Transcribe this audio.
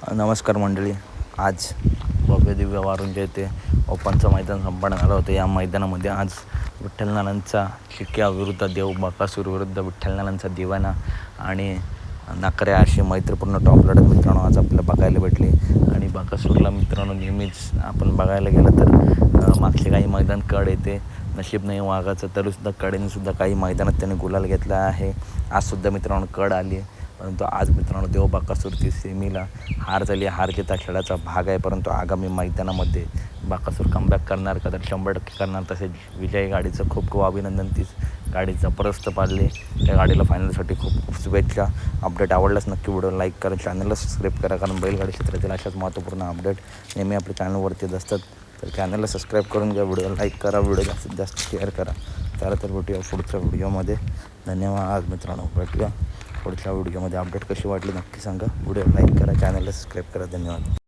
नमस्कार मंडळी. आज भव्य दिव्य वारुंजे येथे ओपनचं मैदान संपन्न झालं होतं. या मैदानामध्ये आज विठ्ठलनानांचा चिक्या विरुद्ध देव बकासूर विरुद्ध विठ्ठलनानांचा दिवाना आणि नाकऱ्या अशी मैत्रीपूर्ण टॉप लढत मित्रांनो आज आपल्याला बघायला भेटली. आणि बकासूरला मित्रांनो नेहमीच आपण बघायला गेलं तर मागचे काही मैदान कड येते, नशीब नाही वाघाचं, तरीसुद्धा कडेनेसुद्धा काही मैदानात त्यांनी गुलाल घेतला आहे. आजसुद्धा मित्रांनो कड आली आहे, परंतु आज मित्रांनो देव बकासूरची सेमीला हार झाली. हार जीत खेळाचा भाग आहे, परंतु आगामी मैदानामध्ये बकासूर कमबॅक करणार का, तर 100% करणार. तसेच विजयी गाडीचं खूप खूप अभिनंदन. तीच गाडी जबरदस्त पाडली. त्या गाडीला फायनलसाठी खूप खूप शुभेच्छा. अपडेट आवडल्यास नक्की व्हिडिओ लाईक करा, चॅनलला सबस्क्राईब करा, कारण बैलगाडी क्षेत्रातील अशाच महत्त्वपूर्ण अपडेट नेहमी आपल्या चॅनलवरती येत असतात. तर चॅनलला सबस्क्राईब करून घ्या, व्हिडिओ लाईक करा, व्हिडिओ जास्तीत जास्त शेअर करा. तर भेटूया पुढच्या व्हिडिओमध्ये. धन्यवाद मित्रांनो. भेटूया पुढच्या व्हिडिओमध्ये. अपडेट कशी वाटली नक्की सांगा. व्हिडिओ लाईक करा, चॅनलला सबस्क्राईब करा. धन्यवाद.